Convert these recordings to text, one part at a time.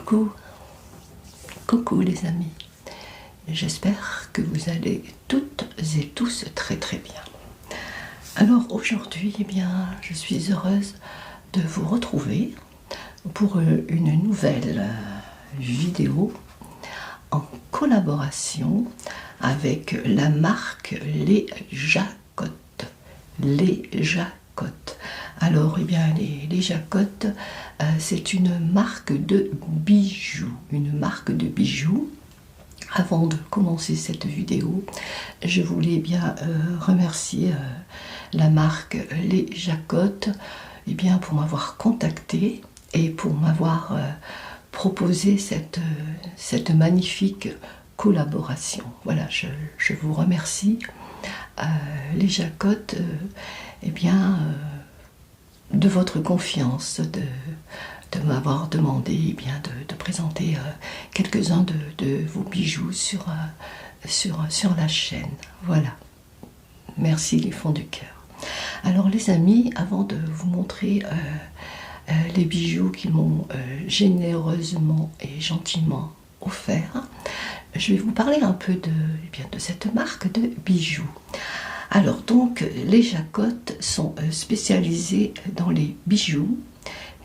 Coucou, coucou les amis, j'espère que vous allez toutes et tous très très bien. Alors aujourd'hui, eh bien, je suis heureuse de vous retrouver pour une nouvelle vidéo en collaboration avec la marque Les Jacottes. Les Jacottes. Alors, eh bien, les Jacottes, c'est une marque de bijoux. Une marque de bijoux. Avant de commencer cette vidéo, je voulais bien remercier la marque Les Jacottes eh bien, pour m'avoir contacté et pour m'avoir proposé cette magnifique collaboration. Voilà, je vous remercie. Les Jacottes, eh bien, de votre confiance, de m'avoir demandé eh bien, de présenter quelques-uns de vos bijoux sur la chaîne. Voilà. Merci du fond du cœur. Alors les amis, avant de vous montrer les bijoux qu'ils m'ont généreusement et gentiment offerts, je vais vous parler un peu de cette marque de bijoux. Alors donc, les Jacottes sont spécialisées dans les bijoux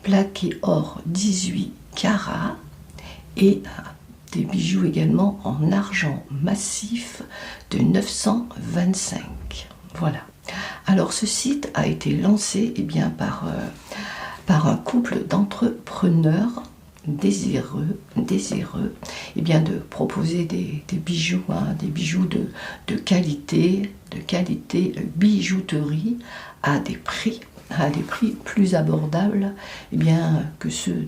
plaqués or 18 carats et des bijoux également en argent massif de 925. Voilà. Alors ce site a été lancé eh bien, par un couple d'entrepreneurs désireux eh bien, de proposer des bijoux, des bijoux de qualité bijouterie à des prix plus abordables eh bien, que ceux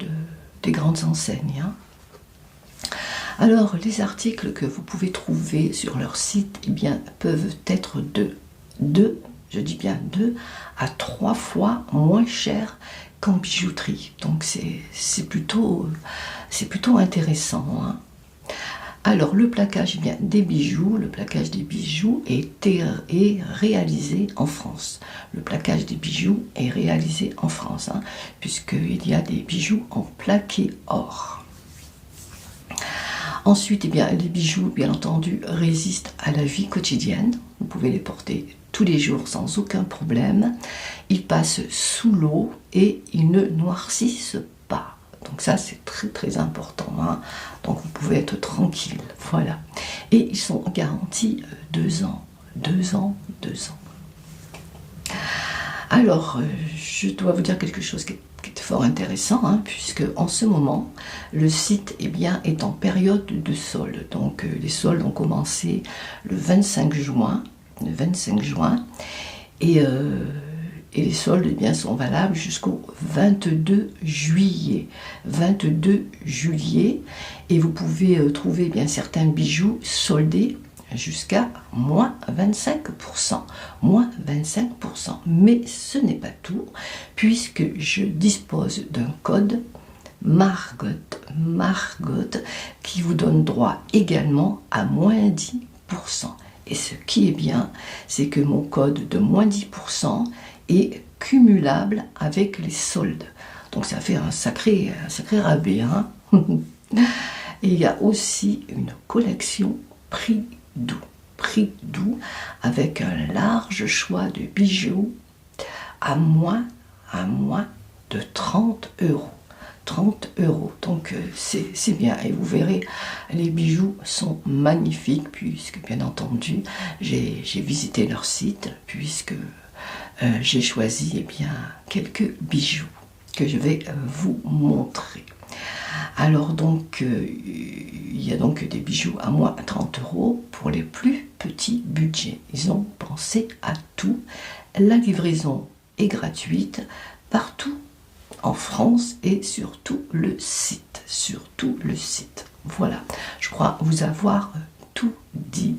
des grandes enseignes. Alors les articles que vous pouvez trouver sur leur site eh bien, peuvent être je dis bien 2 à 3 fois moins cher qu'en bijouterie. Donc c'est plutôt intéressant. Alors le plaquage eh bien, des bijoux, est réalisé en France. Le plaquage des bijoux est réalisé en France, puisqu'il y a des bijoux en plaqué or. Ensuite, eh bien, les bijoux, bien entendu, résistent à la vie quotidienne. Vous pouvez les porter tous les jours sans aucun problème. Ils passent sous l'eau et ils ne noircissent pas. Donc ça, c'est très très important. Donc vous pouvez être tranquille. Voilà. Et ils sont garantis 2 ans. 2 ans. Alors, je dois vous dire quelque chose qui est fort intéressant, puisque en ce moment, le site eh bien, est en période de solde. Donc les soldes ont commencé le 25 juin. Et les soldes eh bien, sont valables jusqu'au 22 juillet. 22 juillet. Et vous pouvez trouver eh bien, certains bijoux soldés jusqu'à moins 25%. Moins 25%. Mais ce n'est pas tout, puisque je dispose d'un code Margot, qui vous donne droit également à moins 10%. Et ce qui est bien, c'est que mon code de moins 10% est cumulable avec les soldes. Donc ça fait un sacré rabais. Et il y a aussi une collection prix doux avec un large choix de bijoux à moins de 30 euros. 30 euros, donc c'est bien. Et vous verrez, les bijoux sont magnifiques, puisque bien entendu j'ai visité leur site, puisque j'ai choisi eh bien, quelques bijoux que je vais vous montrer. Alors donc il y a donc des bijoux à moins 30 euros pour les plus petits budgets. Ils ont pensé à tout. La livraison est gratuite partout en France et sur tout le site. Voilà, je crois vous avoir tout dit.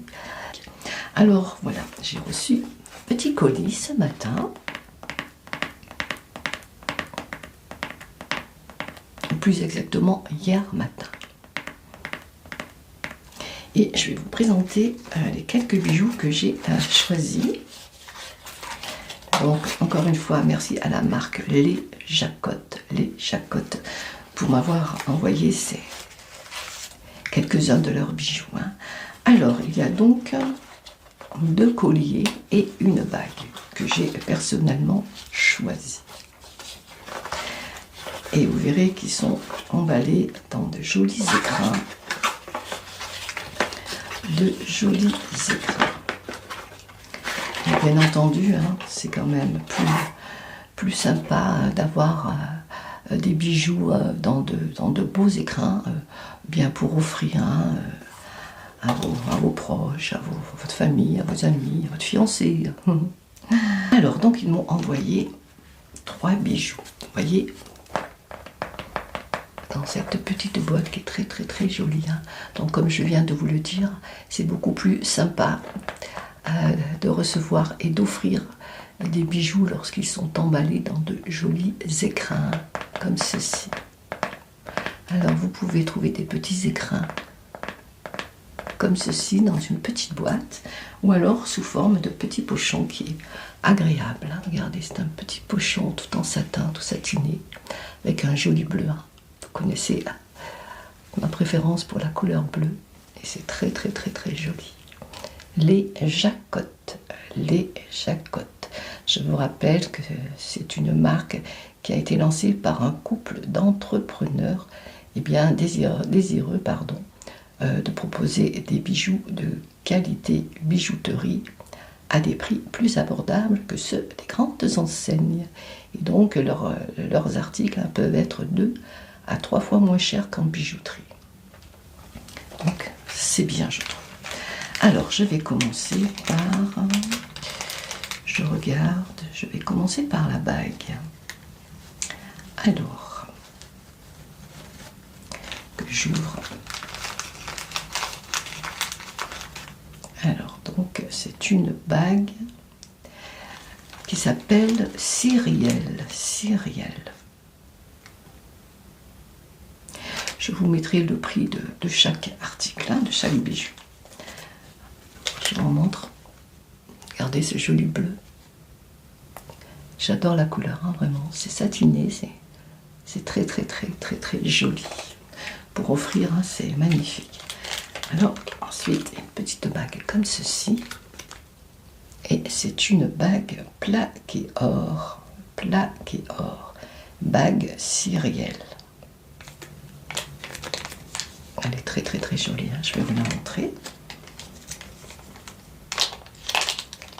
Alors voilà, j'ai reçu un petit colis ce matin. Plus exactement hier matin. Et je vais vous présenter les quelques bijoux que j'ai choisis. Donc encore une fois, merci à la marque Les Jacottes. pour m'avoir envoyé quelques-uns de leurs bijoux. Hein. Alors, il y a donc 2 colliers et une bague que j'ai personnellement choisi. Et vous verrez qu'ils sont emballés dans de jolis écrins. De jolis écrins. Et bien entendu, hein, c'est quand même plus sympa d'avoir des bijoux dans de beaux écrins, bien pour offrir à vos proches, à votre famille, à vos amis, à votre fiancé. Alors, donc, ils m'ont envoyé 3 bijoux. Vous voyez, dans cette petite boîte qui est très très très jolie. Hein. Donc, comme je viens de vous le dire, c'est beaucoup plus sympa de recevoir et d'offrir des bijoux lorsqu'ils sont emballés dans de jolis écrins comme ceci. Alors, vous pouvez trouver des petits écrins comme ceci dans une petite boîte, ou alors sous forme de petits pochons qui est agréable. Hein. Regardez, c'est un petit pochon tout en satin, tout satiné, avec un joli bleu. Hein. Vous connaissez ma préférence pour la couleur bleue, et c'est très très très très joli. Les Jacottes, les Jacottes. Je vous rappelle que c'est une marque qui a été lancée par un couple d'entrepreneurs désireux de proposer des bijoux de qualité bijouterie à des prix plus abordables que ceux des grandes enseignes. Et donc leurs articles peuvent être 2 à 3 fois moins chers qu'en bijouterie. Donc c'est bien, je trouve. Alors je vais commencer par... je vais commencer par la bague. Alors, que j'ouvre. Alors, donc, c'est une bague qui s'appelle Cyrielle. Cyrielle. Je vous mettrai le prix de chaque article, hein, de chaque bijou. Je vous montre. Regardez ce joli bleu. J'adore la couleur, hein, vraiment. C'est satiné, c'est très très très très très joli. Pour offrir, hein, c'est magnifique. Alors, ensuite, une petite bague comme ceci. Et c'est une bague plaquée or. Plaquée or. Bague Cyrielle. Elle est très très très jolie, hein. Je vais vous la montrer.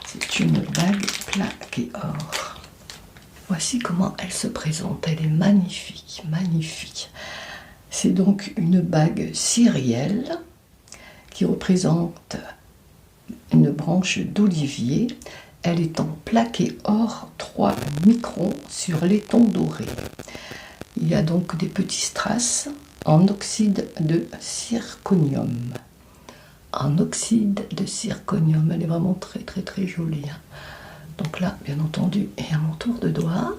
C'est une bague plaquée or. Voici comment elle se présente. Elle est magnifique, magnifique. C'est donc une bague Cyrielle qui représente une branche d'olivier. Elle est en plaqué or 3 microns sur laiton doré. Il y a donc des petits strass en oxyde de zirconium. En oxyde de zirconium. Elle est vraiment très très très jolie. Hein. Donc là, bien entendu, et à mon tour de doigt.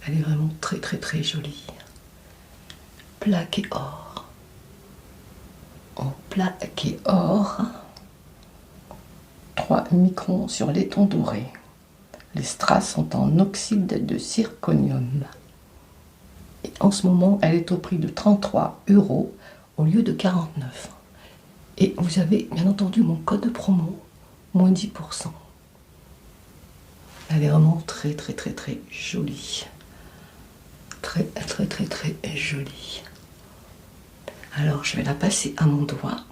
Elle est vraiment très très très jolie. Plaqué or. En plaqué or. 3 microns sur laiton doré. Les strass sont en oxyde de zirconium. Et en ce moment, elle est au prix de 33 € au lieu de 49. Et vous avez bien entendu mon code promo, moins 10%. Elle est vraiment très très très très jolie. Très très très très jolie. Alors je vais la passer à mon doigt.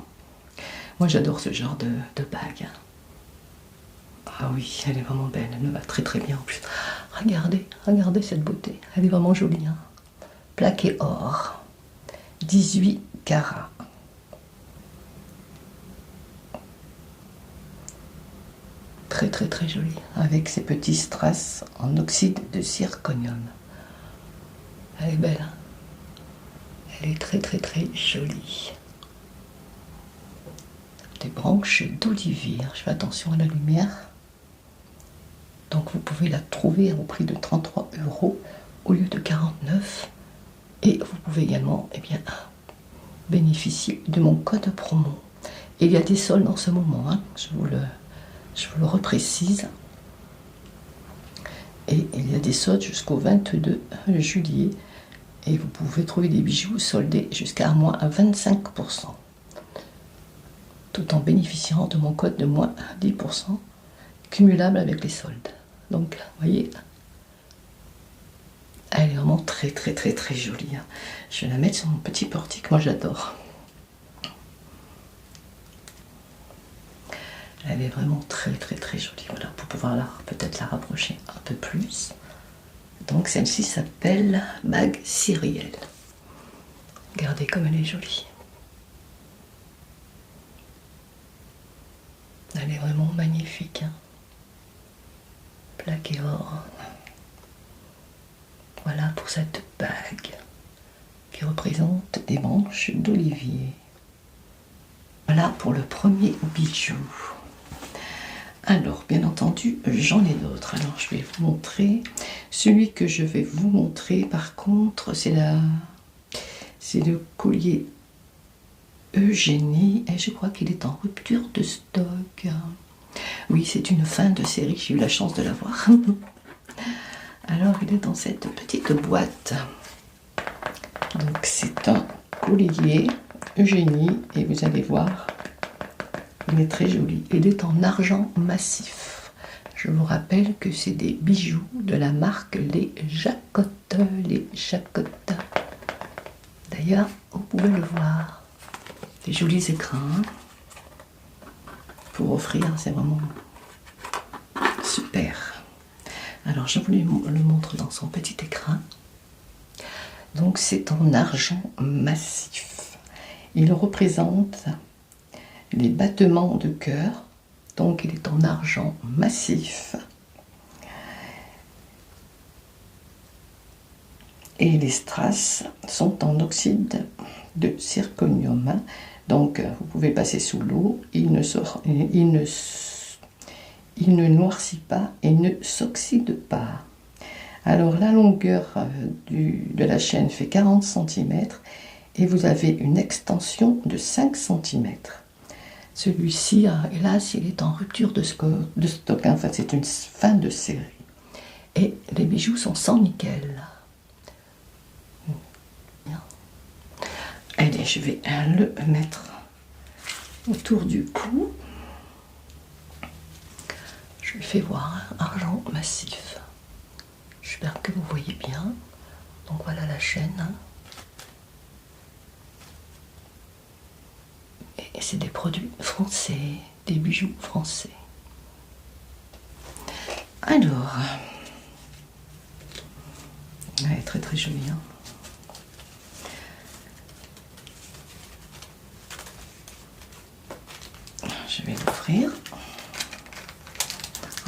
Moi j'adore ce genre de bague. Ah oui, elle est vraiment belle, elle me va très très bien en plus. Regardez, regardez cette beauté, elle est vraiment jolie. Hein. Plaqué or, 18 carats. Très très très jolie, avec ses petits strass en oxyde de zirconium. Elle est belle, hein. Elle est très très très jolie. Des branches d'olivier, je fais attention à la lumière. Donc vous pouvez la trouver au prix de 33 € au lieu de 49. Et vous pouvez également bénéficier de mon code promo. Et il y a des soldes en ce moment, hein, je vous le reprécise. Et il y a des soldes jusqu'au 22 juillet. Et vous pouvez trouver des bijoux soldés jusqu'à moins 25%. Tout en bénéficiant de mon code de moins 10% cumulable avec les soldes. Donc, vous voyez, elle est vraiment très très très très jolie. Hein. Je vais la mettre sur mon petit portique, moi j'adore. Elle est vraiment très très très jolie. Voilà, pour pouvoir peut-être la rapprocher un peu plus. Donc celle-ci s'appelle bague Cyrielle. Regardez comme elle est jolie. Elle est vraiment magnifique. Hein. Plaqué or. Voilà pour cette bague qui représente des branches d'olivier. Voilà pour le premier bijou. Alors, bien entendu, j'en ai d'autres. Alors, je vais vous montrer. Celui que je vais vous montrer, par contre, c'est le collier Eugénie. Et je crois qu'il est en rupture de stock. Oui, c'est une fin de série. J'ai eu la chance de l'avoir. Alors, il est dans cette petite boîte. Donc, c'est un collier Eugénie. Et vous allez voir, il est très joli. Il est en argent massif. Je vous rappelle que c'est des bijoux de la marque Les Jacottes. Les Jacottes. D'ailleurs, vous pouvez le voir. Des jolis écrins. Pour offrir, c'est vraiment super. Alors, je vous le montre dans son petit écrin. Donc, c'est en argent massif. Il représente les battements de cœur. Donc, il est en argent massif. Et les strass sont en oxyde de zirconium. Donc, vous pouvez passer sous l'eau. Il ne noircit pas et ne s'oxyde pas. Alors, la longueur de la chaîne fait 40 cm et vous avez une extension de 5 cm. Celui-ci, hélas, il est en rupture de stock. En fait, c'est une fin de série. Et les bijoux sont sans nickel. Allez, je vais le mettre autour du cou. Je lui fais voir un argent massif. J'espère que vous voyez bien. Donc voilà la chaîne. Et c'est des produits français, des bijoux français. Alors, elle est très très jolie. Hein. Je vais l'ouvrir.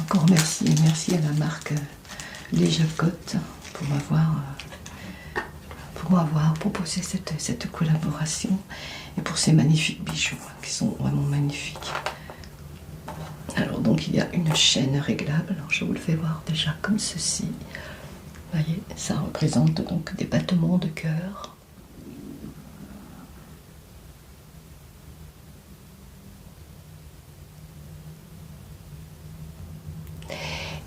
Encore merci à la marque Les Jacottes pour m'avoir proposé cette collaboration et pour ces magnifiques bijoux qui sont vraiment magnifiques. Alors donc il y a une chaîne réglable. Alors je vous le fais voir déjà comme ceci. Vous voyez, ça représente donc des battements de cœur.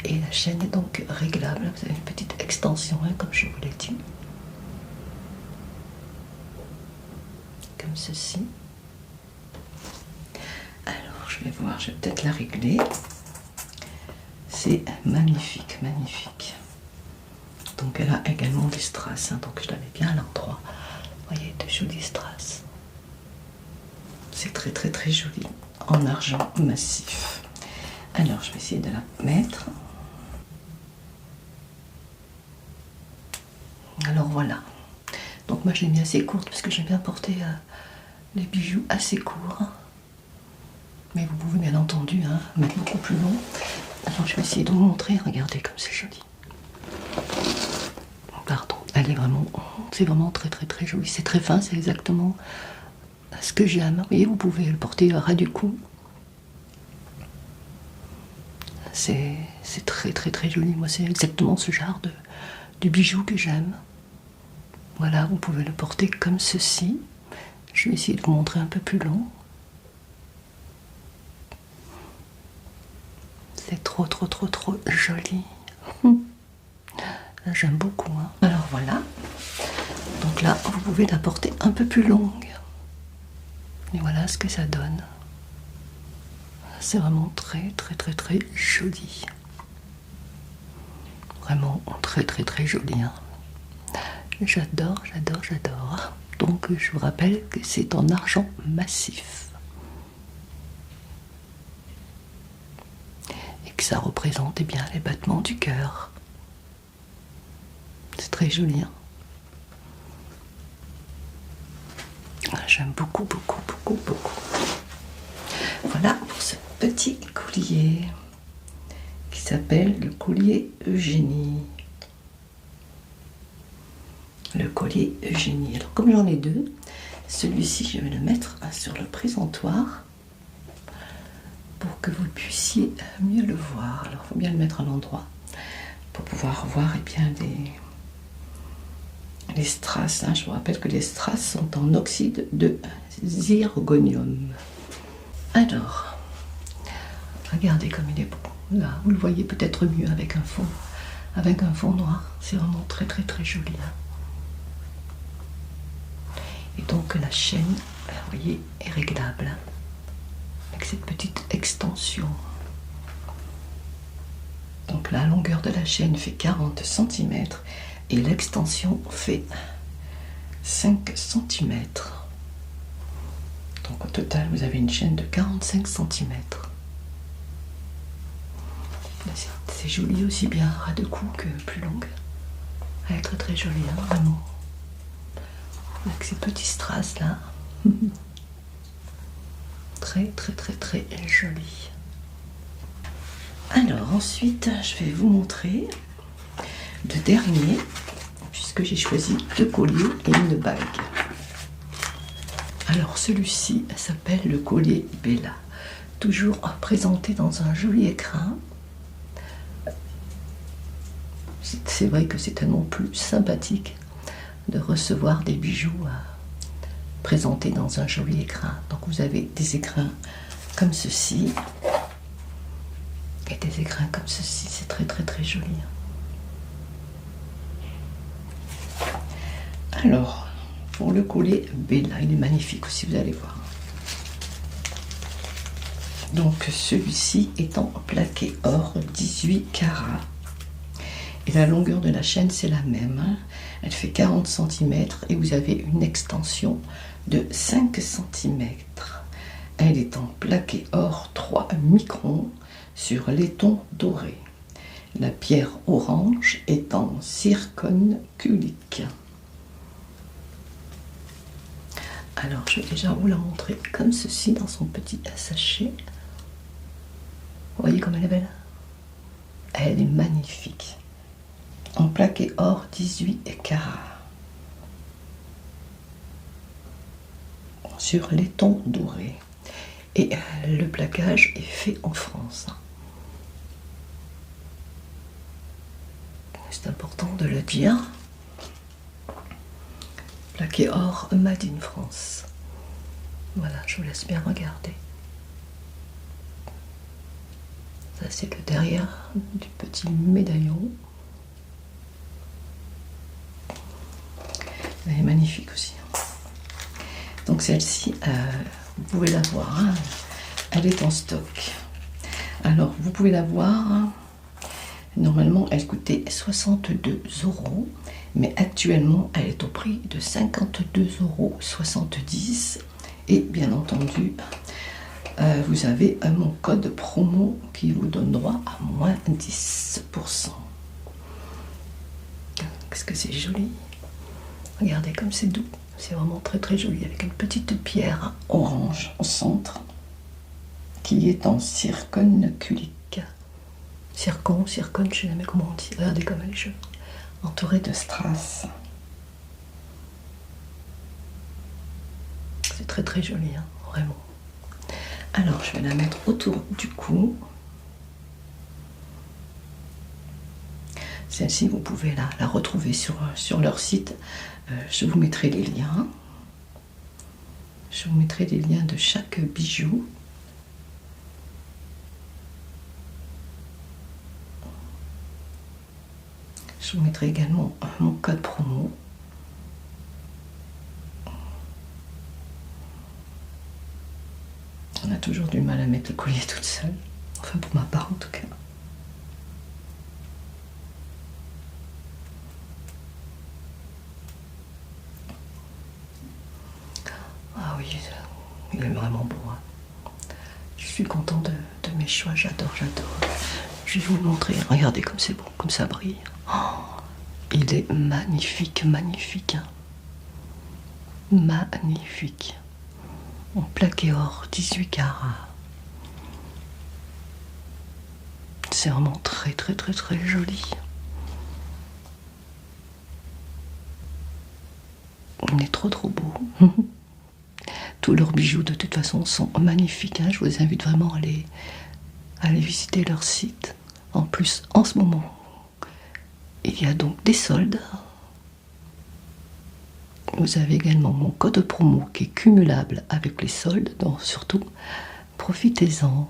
Et la chaîne est donc réglable. Vous avez une petite extension, hein, comme je vous l'ai dit. Comme ceci. Alors, je vais voir, je vais peut-être la régler. C'est magnifique, magnifique. Donc, elle a également des strass, hein, donc je la mets bien à l'endroit. Vous voyez, de jolis strass. C'est très, très, très joli. En argent massif. Alors, je vais essayer de la mettre. Alors voilà, donc moi je l'ai mis assez courte parce que j'aime bien porter les bijoux assez courts, mais vous pouvez bien entendu mettre beaucoup plus long. Alors je vais essayer de vous montrer, regardez comme c'est joli. Pardon, elle est vraiment, c'est vraiment très très très joli, c'est très fin, c'est exactement ce que j'aime. Vous voyez, vous pouvez le porter à ras du cou. C'est très très très joli, moi c'est exactement ce genre de bijou que j'aime. Voilà, vous pouvez le porter comme ceci. Je vais essayer de vous montrer un peu plus long. C'est trop, trop, trop, trop joli. j'aime beaucoup. Hein. Alors voilà. Donc là, vous pouvez la porter un peu plus longue. Et voilà ce que ça donne. C'est vraiment très très très très joli. Vraiment très très très joli. Hein. J'adore, j'adore, j'adore. Donc je vous rappelle que c'est en argent massif. Et que ça représente bien les battements du cœur. C'est très joli. Hein. J'aime beaucoup, beaucoup, beaucoup, beaucoup. Voilà pour ce petit collier qui s'appelle le collier Eugénie. Le collier Eugénie. Alors comme j'en ai deux, celui-ci je vais le mettre sur le présentoir pour que vous puissiez mieux le voir. Alors il faut bien le mettre à l'endroit pour pouvoir voir bien les strass. Hein. Je vous rappelle que les strass sont en oxyde de zirconium. Alors, regardez comme il est beau. Là, vous le voyez peut-être mieux avec un fond noir. C'est vraiment très très très joli. Hein. Et donc la chaîne, vous voyez, est réglable. Hein, avec cette petite extension. Donc la longueur de la chaîne fait 40 cm et l'extension fait 5 cm. Donc au total, vous avez une chaîne de 45 cm. C'est joli aussi bien ras de cou que plus longue. Elle est très très jolie, hein, vraiment. Avec ces petits strass là. Très très très très joli. Alors ensuite, je vais vous montrer le dernier, puisque j'ai choisi 2 colliers et une bague. Alors celui-ci s'appelle le collier Bella, toujours présenté dans un joli écrin. C'est vrai que c'est tellement plus sympathique de recevoir des bijoux présentés dans un joli écrin. Donc vous avez des écrins comme ceci et des écrins comme ceci, c'est très très très joli. Alors, pour le collier Bella, il est magnifique aussi, vous allez voir. Donc celui-ci est en plaqué or 18 carats. Et la longueur de la chaîne, c'est la même. Hein. Elle fait 40 cm et vous avez une extension de 5 cm. Elle est en plaqué or 3 microns sur laiton doré. La pierre orange est en zircone culique. Alors, je vais déjà vous la montrer comme ceci dans son petit sachet. Vous voyez comme elle est belle? Elle est magnifique. En plaqué or 18 carats. Sur laiton doré. Et le plaquage est fait en France. C'est important de le dire. Plaqué or Made in France. Voilà, je vous laisse bien regarder. Ça, c'est le derrière du petit médaillon. Elle est magnifique aussi. Donc celle-ci, vous pouvez la voir. Hein. Elle est en stock. Alors, vous pouvez la voir. Hein. Normalement, elle coûtait 62 €. Mais actuellement, elle est au prix de 52,70 €. Et bien entendu, vous avez mon code promo qui vous donne droit à moins 10%. Qu'est-ce que c'est joli! Regardez comme c'est doux. C'est vraiment très très joli. Avec une petite pierre orange au centre qui est en zircone culique. Zircone, je ne sais jamais comment on dit. Regardez comme elle est jolie. Entourée de strass. C'est très très joli, hein, vraiment. Alors, je vais la mettre autour du cou. Celle-ci, vous pouvez la retrouver sur leur site. Je vous mettrai les liens. Je vous mettrai les liens de chaque bijou. Je vous mettrai également mon code promo. On a toujours du mal à mettre le collier toute seule. Enfin, pour ma part en tout cas. Ah oui, il est vraiment beau. Hein. Je suis content de mes choix. J'adore, j'adore. Je vais vous le montrer. Regardez comme c'est beau, comme ça brille. Oh, il est magnifique, magnifique. Hein. Magnifique. En plaqué or, 18 carats. C'est vraiment très, très, très, très joli. Il est trop, trop beau. Tous leurs bijoux, de toute façon, sont magnifiques. Hein. Je vous invite vraiment à aller visiter leur site. En plus, en ce moment, il y a donc des soldes. Vous avez également mon code promo qui est cumulable avec les soldes. Donc surtout, profitez-en.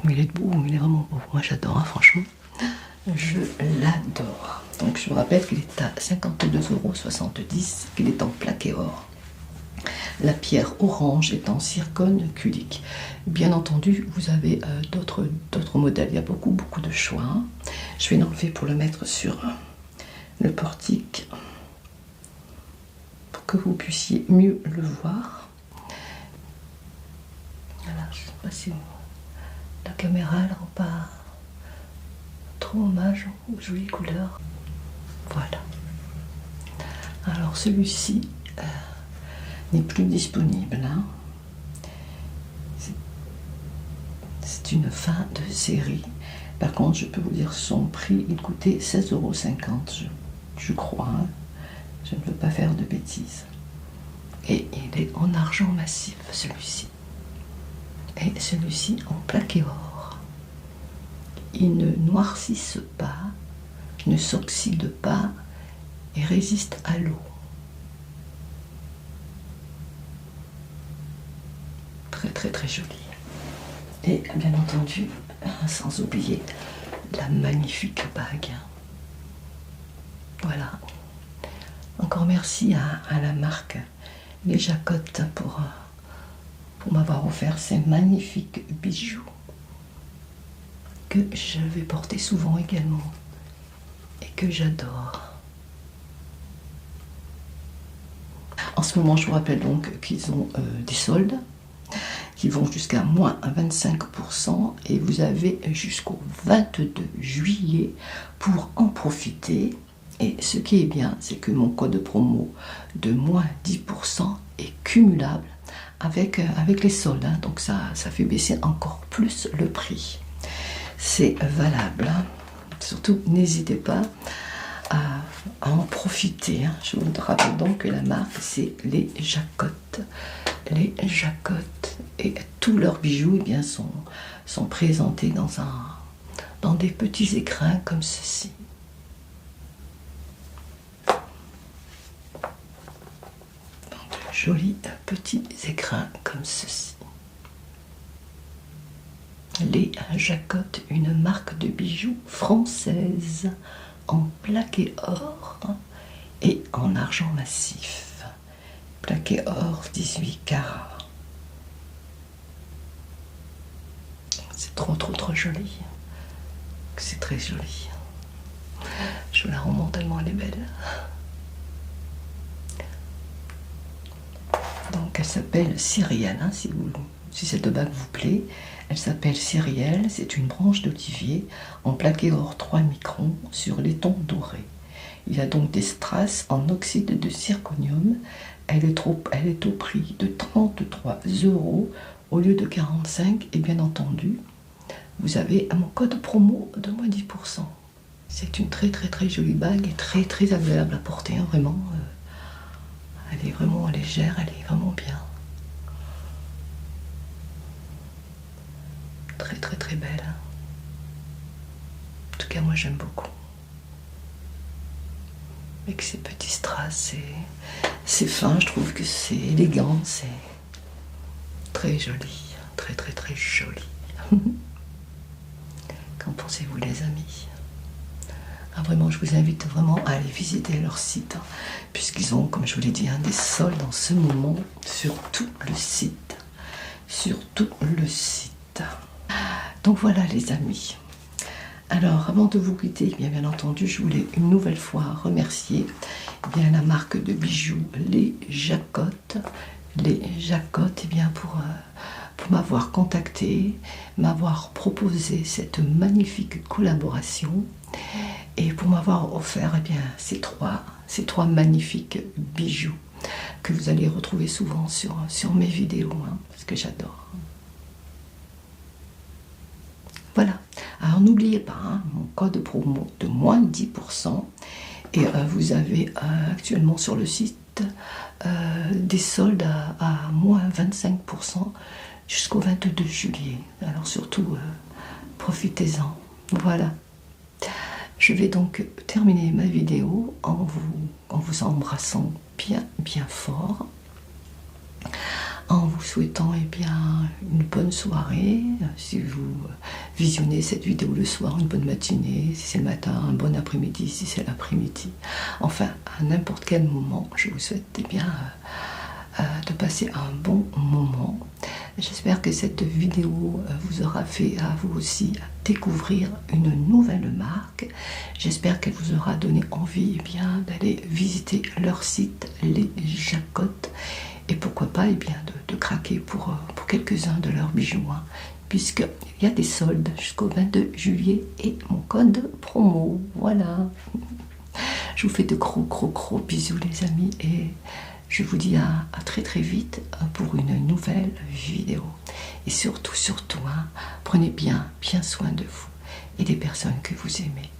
Il est beau, il est vraiment beau. Moi j'adore, hein, franchement. Je l'adore. Donc je vous rappelle qu'il est à 52,70 €, qu'il est en plaqué or. La pierre orange est en zircone culique. Bien entendu, vous avez d'autres modèles. Il y a beaucoup de choix. Hein. Je vais l'enlever pour le mettre sur le portique pour que vous puissiez mieux le voir. Voilà, je ne sais pas si la caméra ne rend pas trop hommage aux jolies couleurs. Voilà. Alors celui-ci n'est plus disponible. Hein. C'est une fin de série. Par contre, je peux vous dire son prix, il coûtait 16,50 €, je crois. Hein. Je ne veux pas faire de bêtises. Et il est en argent massif, celui-ci. Et celui-ci en plaqué or. Il ne noircisse pas, ne s'oxyde pas et résiste à l'eau. Très très très joli. Et bien entendu, sans oublier la magnifique bague. Voilà. Encore merci à la marque Les Jacottes pour m'avoir offert ces magnifiques bijoux que je vais porter souvent également et que j'adore. En ce moment, je vous rappelle donc qu'ils ont des soldes qui vont jusqu'à moins 25% et vous avez jusqu'au 22 juillet pour en profiter. Et ce qui est bien, c'est que mon code promo de moins 10% est cumulable avec les soldes. Hein. Donc ça fait baisser encore plus le prix. C'est valable. Hein. Surtout, n'hésitez pas à en profiter. Hein. Je vous rappelle donc que la marque, c'est Les Jacottes. Les Jacottes. Et tous leurs bijoux eh bien, sont présentés dans des petits écrins comme ceci. Jolis petits écrins comme ceci. Les Jacottes, une marque de bijoux française en plaqué or et en argent massif. Plaqué or 18 carats. C'est trop joli. C'est très joli. Je vous la remonte tellement elle est belle. Donc elle s'appelle Cyrielle, hein, si cette bague vous plaît. Elle s'appelle Cyrielle, c'est une branche d'olivier en plaqué or 3 microns sur laiton doré. Il y a donc des strass en oxyde de zirconium. Elle est au prix de 33 € au lieu de 45 et bien entendu, vous avez mon code promo de moins 10%. C'est une très jolie bague et très agréable à porter, hein, vraiment. Elle est vraiment légère, elle est vraiment bien. Très belle. En tout cas, moi j'aime beaucoup. Avec ces petits strass, c'est fin, je trouve que c'est élégant, c'est très joli. Très joli. Qu'en pensez-vous les amis? À vraiment, je vous invite vraiment à aller visiter leur site, hein, puisqu'ils ont, comme je vous l'ai dit, des soldes en ce moment sur tout le site. Sur tout le site. Donc voilà les amis. Alors avant de vous quitter, bien entendu, je voulais une nouvelle fois remercier la marque de bijoux Les Jacottes. Les Jacottes, pour m'avoir contacté, m'avoir proposé cette magnifique collaboration et pour m'avoir offert ces trois magnifiques bijoux que vous allez retrouver souvent sur mes vidéos, hein, parce que j'adore. Voilà, alors n'oubliez pas, hein, mon code promo de moins de 10%, et vous avez actuellement sur le site des soldes à moins 25% jusqu'au 22 juillet. Alors surtout, profitez-en. Voilà. Je vais donc terminer ma vidéo en vous embrassant bien fort, en vous souhaitant une bonne soirée, si vous visionnez cette vidéo le soir, une bonne matinée, si c'est le matin, un bon après-midi, si c'est l'après-midi. Enfin, à n'importe quel moment, je vous souhaite de passer un bon moment. J'espère que cette vidéo vous aura fait à vous aussi découvrir une nouvelle marque. J'espère qu'elle vous aura donné envie d'aller visiter leur site, Les Jacottes, et pourquoi pas de craquer pour quelques-uns de leurs bijoux, hein, puisqu'il y a des soldes jusqu'au 22 juillet et mon code promo. Voilà. Je vous fais de gros bisous les amis, et je vous dis à très vite pour une nouvelle vidéo. Et surtout, hein, prenez bien soin de vous et des personnes que vous aimez.